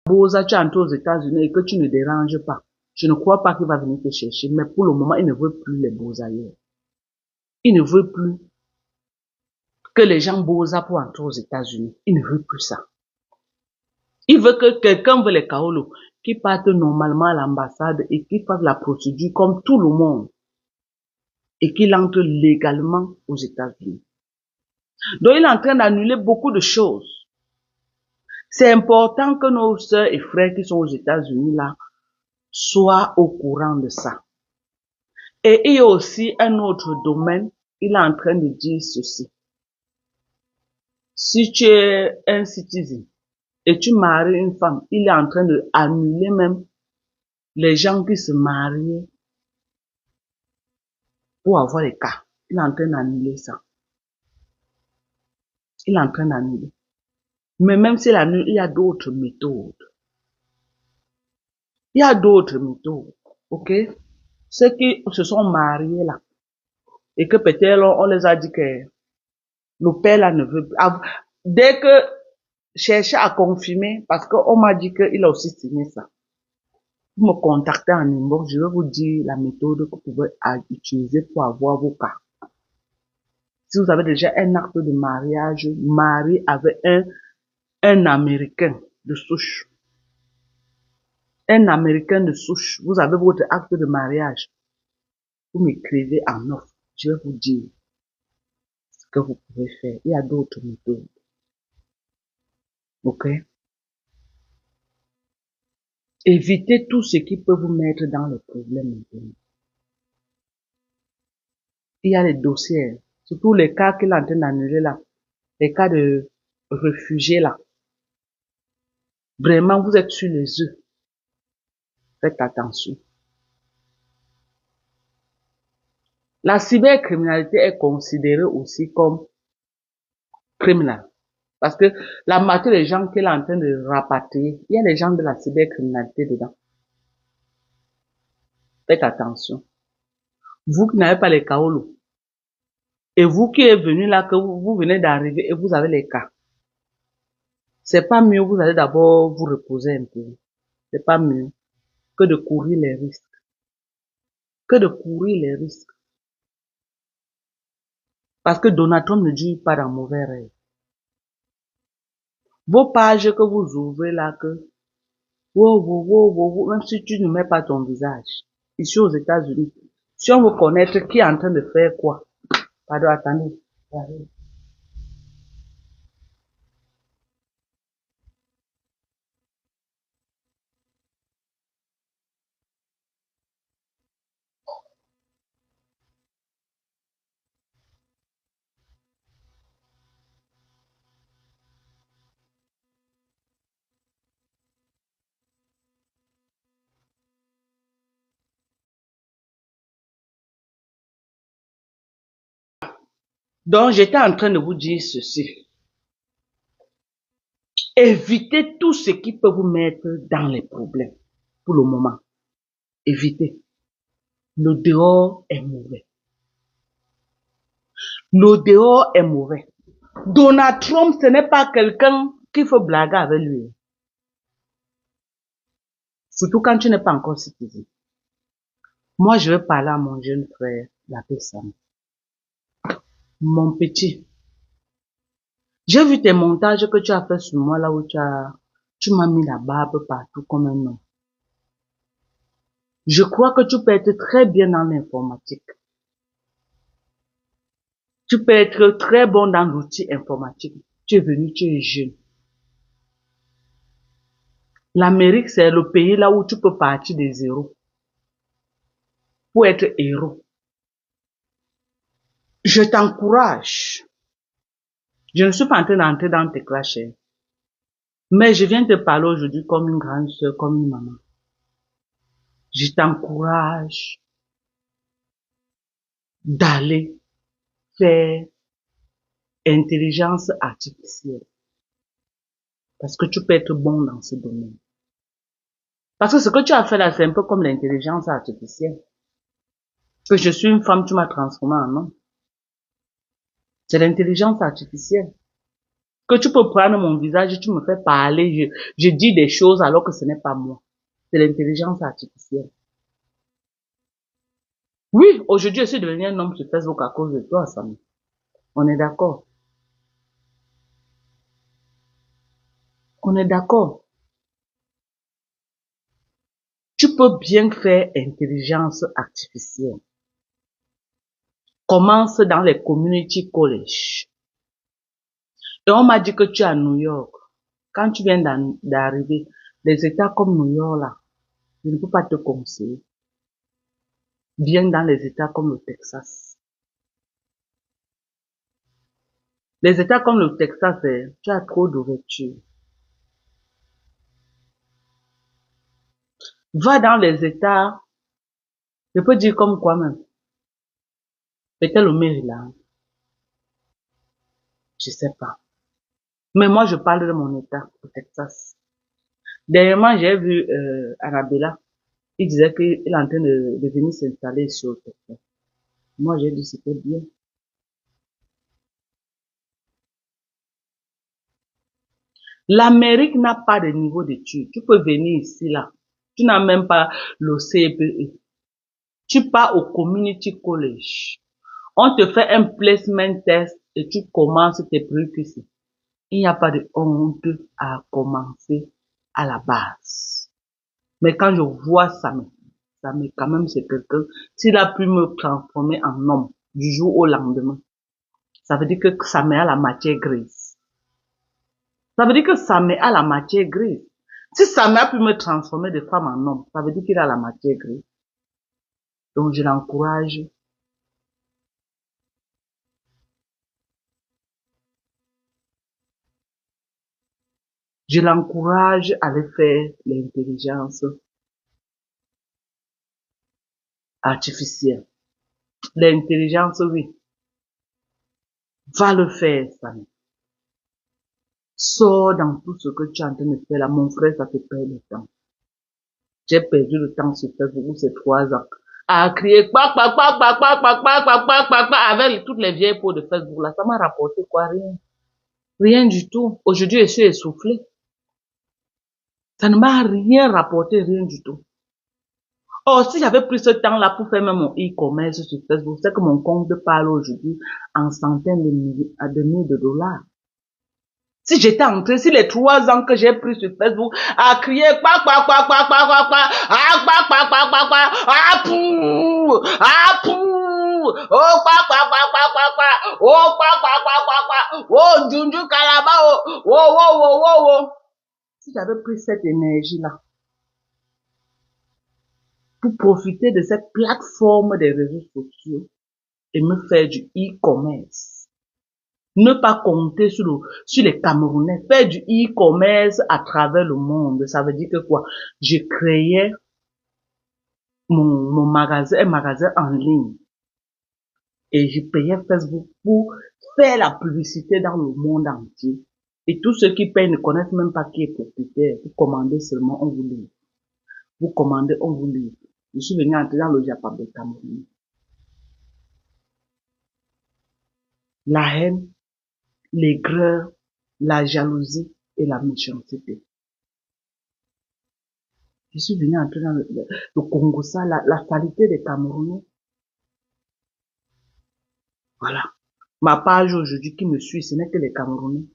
Boza, tu entres aux États-Unis et que tu ne déranges pas. Je ne crois pas qu'il va venir te chercher, mais pour le moment, il ne veut plus les Bozailleurs. Il ne veut plus que les gens Boza pour entrer aux États-Unis. Il ne veut plus ça. Il veut que quelqu'un veut les Kaolo, qui partent normalement à l'ambassade et qui fassent la procédure comme tout le monde et qu'il entre légalement aux États-Unis. Donc, il est en train d'annuler beaucoup de choses. C'est important que nos sœurs et frères qui sont aux États-Unis là soient au courant de ça. Et il y a aussi un autre domaine, il est en train de dire ceci. Si tu es un citizen et tu maries une femme, il est en train de annuler même les gens qui se marient pour avoir les cas. Il est en train d'annuler ça. Il est en train d'annuler. Mais même s'il annule, il y a d'autres méthodes. Il y a d'autres méthodes. Ok? Ceux qui se sont mariés là, et que peut-être on les a dit que le père là ne veut plus. Dès que cherchez à confirmer, parce qu'on m'a dit qu'il a aussi signé ça. Vous me contactez en inbox, je vais vous dire la méthode que vous pouvez utiliser pour avoir vos cas. Si vous avez déjà un acte de mariage, marié avec un Américain de souche. Un Américain de souche, vous avez votre acte de mariage. Vous m'écrivez en offre. Je vais vous dire ce que vous pouvez faire. Il y a d'autres méthodes. Ok? Évitez tout ce qui peut vous mettre dans les problèmes maintenant. Il y a les dossiers, surtout les cas qu'il est en train d'annuler là, les cas de réfugiés là. Vraiment, vous êtes sur les œufs. Faites attention. La cybercriminalité est considérée aussi comme criminelle. Parce que la moitié des gens qu'il est en train de rapatrier, il y a les gens de la cybercriminalité dedans. Faites attention. Vous qui n'avez pas les kaolo, et vous qui êtes venu là, que vous venez d'arriver et vous avez les cas, c'est pas mieux, vous allez d'abord vous reposer un peu. C'est pas mieux que de courir les risques. Que de courir les risques. Parce que Donald Trump ne dit pas dans mauvais rêve. Vos pages que vous ouvrez là, que, même si tu ne mets pas ton visage, ici aux États-Unis, si on veut connaître qui est en train de faire quoi, pardon, attendez. Donc, j'étais en train de vous dire ceci. Évitez tout ce qui peut vous mettre dans les problèmes. Pour le moment. Évitez. Le dehors est mauvais. Le dehors est mauvais. Donald Trump, ce n'est pas quelqu'un qu'il faut blaguer avec lui. Surtout quand tu n'es pas encore citoyen. Moi, je vais parler à mon jeune frère, l'appelle Sam. Mon petit, j'ai vu tes montages que tu as fait sur moi là où tu m'as mis la barbe partout comme un homme. Je crois que tu peux être très bien dans l'informatique. Tu peux être très bon dans l'outil informatique. Tu es venu, tu es jeune. L'Amérique, c'est le pays là où tu peux partir de zéro. Pour être héros. Je t'encourage. Je ne suis pas en train d'entrer dans tes clashs. Mais je viens te parler aujourd'hui comme une grande sœur, comme une maman. Je t'encourage d'aller faire intelligence artificielle. Parce que tu peux être bon dans ce domaine. Parce que ce que tu as fait là, c'est un peu comme l'intelligence artificielle. Que je suis une femme, tu m'as transformé en homme. C'est l'intelligence artificielle. Que tu peux prendre mon visage, tu me fais parler, je dis des choses alors que ce n'est pas moi. C'est l'intelligence artificielle. Oui, aujourd'hui, je suis devenu un homme sur Facebook à cause de toi, Sam. On est d'accord. On est d'accord. Tu peux bien faire intelligence artificielle. Commence dans les community college. Et on m'a dit que tu es à New York. Quand tu viens d'arriver, les États comme New York, là, je ne peux pas te conseiller. Viens dans les États comme le Texas. Les États comme le Texas, tu as trop d'ouverture. Va dans les États, je peux dire comme quoi même. Peut-être le Maryland. Je sais pas. Mais moi, je parle de mon État, le Texas. Dernièrement, j'ai vu Arabella. Il disait qu'il est en train de venir s'installer sur le Texas. Moi, j'ai dit c'était bien. L'Amérique n'a pas de niveau d'études. Tu peux venir ici, là. Tu n'as même pas le CPE. Tu pars au community college. On te fait un placement test et tu commences tes prérequis. Il n'y a pas de honte à commencer à la base. Mais quand je vois ça, quand même, c'est quelqu'un, s'il a pu me transformer en homme du jour au lendemain, ça veut dire que ça met à la matière grise. Ça veut dire que ça met à la matière grise. Si ça m'a pu me transformer de femme en homme, ça veut dire qu'il a la matière grise. Donc, je l'encourage. Je l'encourage à aller faire l'intelligence artificielle. L'intelligence, oui. Va le faire, Samy. Sors dans tout ce que tu es en train de faire là. Mon frère, ça te perd le temps. J'ai perdu le temps sur Facebook ces 3 ans. À crier, avec toutes les vieilles peaux de Facebook là. Ça m'a rapporté quoi? Rien. Rien du tout. Aujourd'hui, je suis essoufflé. Ça ne m'a rien rapporté, rien du tout. Oh, si j'avais pris ce temps-là pour faire même mon e-commerce sur Facebook, c'est que mon compte parle aujourd'hui en centaines de milliers de dollars. Si j'étais entré, si les 3 ans que j'ai pris sur Facebook à crier si j'avais pris cette énergie-là pour profiter de cette plateforme des réseaux sociaux et me faire du e-commerce, ne pas compter sur les Camerounais, faire du e-commerce à travers le monde, ça veut dire que quoi? Je créais mon magasin, un magasin en ligne. Et je payais Facebook pour faire la publicité dans le monde entier. Et tous ceux qui payent ne connaissent même pas qui est propriétaire. Vous commandez seulement, on vous livre. Vous commandez, on vous livre. Je suis venu entrer dans le Japon de Cameroun. La haine, l'aigreur, la jalousie et la méchanceté. Je suis venu entrer dans le Congo, ça, la qualité des Camerounais. Voilà. Ma page aujourd'hui qui me suit, ce n'est que les Camerounais.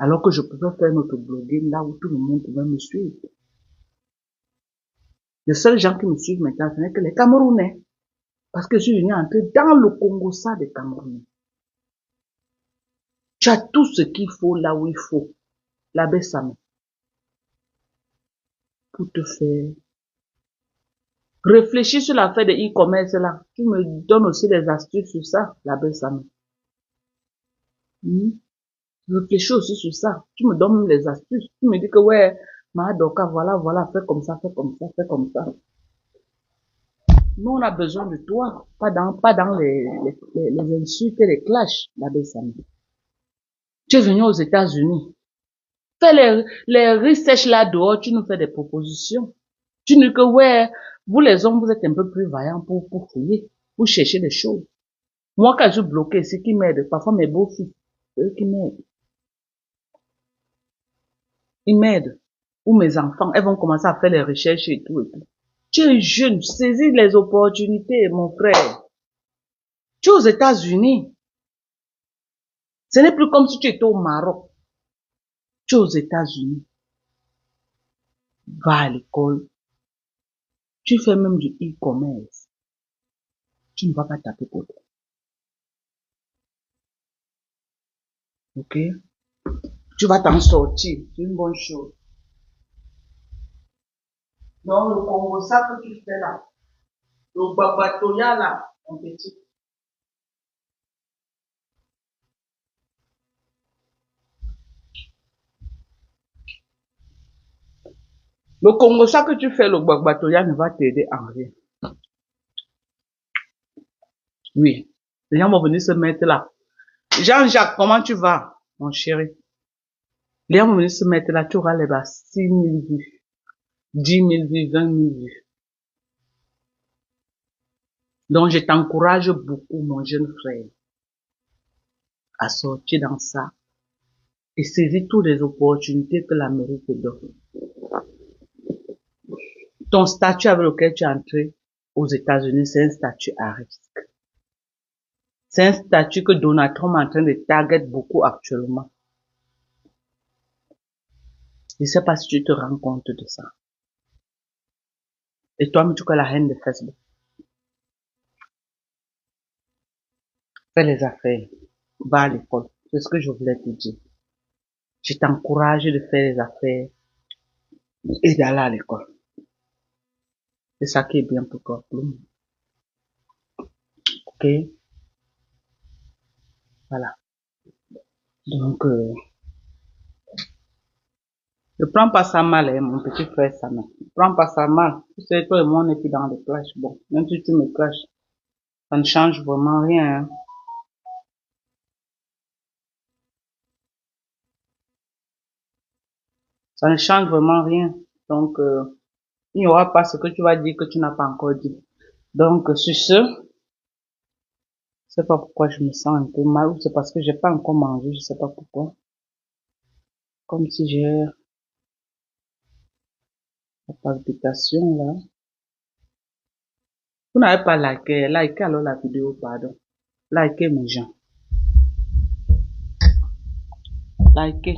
Alors que je pouvais faire notre blogging là où tout le monde pouvait me suivre. Les seuls gens qui me suivent maintenant, ce n'est que les Camerounais. Parce que je suis venu entrer dans le Congo, ça, des Camerounais. Tu as tout ce qu'il faut là où il faut. La Bessame. Pour te faire. Réfléchis sur l'affaire de e-commerce là. Tu me donnes aussi des astuces sur ça, la Bessame. Réfléchis aussi sur ça. Tu me donnes les astuces. Tu me dis que ouais, Madoka, voilà, fais comme ça, fais comme ça, fais comme ça. Nous, on a besoin de toi, pas dans les insultes et les clashs, la Bessame. Tu es venu aux États-Unis. Fais les recherches là dehors, tu nous fais des propositions. Tu nous dis que ouais, vous les hommes, vous êtes un peu plus vaillants pour fouiller, pour chercher des choses. Moi, quand je suis bloqué, c'est qui m'aide. Parfois mes beaux-fils, c'est eux qui m'aident. Ils m'aident. Ou mes enfants, elles vont commencer à faire les recherches et tout et tout. Tu es jeune, saisis les opportunités, mon frère. Tu es aux États-Unis. Ce n'est plus comme si tu étais au Maroc. Tu es aux États-Unis. Va à l'école. Tu fais même du e-commerce. Tu ne vas pas taper pour toi. Ok? Tu vas t'en sortir. C'est une bonne chose. Donc, le Congo, ça que tu fais là, le babatoya là, mon petit. Le Congo, ça que tu fais, le babatoya ne va t'aider en rien. Oui. Les gens vont venir se mettre là. Jean-Jacques, comment tu vas, mon chéri? Les gens vont venir se mettre là, tu auras les bas 6 000 vues, 10 000 vues, 20 000 vues. Donc, je t'encourage beaucoup, mon jeune frère, à sortir dans ça et saisir toutes les opportunités que l'Amérique te donne. Ton statut avec lequel tu es entré aux États-Unis, c'est un statut à risque. C'est un statut que Donald Trump est en train de target beaucoup actuellement. Je ne sais pas si tu te rends compte de ça. Et toi, tu es la reine de Facebook. Fais les affaires. Va à l'école. C'est ce que je voulais te dire. Je t'encourage de faire les affaires et d'aller à l'école. C'est ça qui est bien pour toi. Ok? Voilà. Donc, ne prends pas ça mal, hein, mon petit frère Samuel. Ne prends pas ça mal. Tu sais, toi et moi, on est plus dans les clashs. Bon, même si tu me clashes, ça ne change vraiment rien. Hein. Ça ne change vraiment rien. Donc, il n'y aura pas ce que tu vas dire que tu n'as pas encore dit. Donc, sur ce, je sais pas pourquoi je me sens un peu mal, ou c'est parce que j'ai pas encore mangé, je sais pas pourquoi. Comme si j'ai la palpitation là. Vous n'avez pas liké, likez alors la vidéo, pardon. Likez mes gens. Likez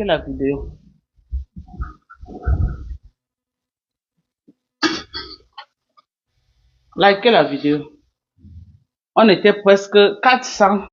la vidéo. Likez la vidéo. On était presque 400.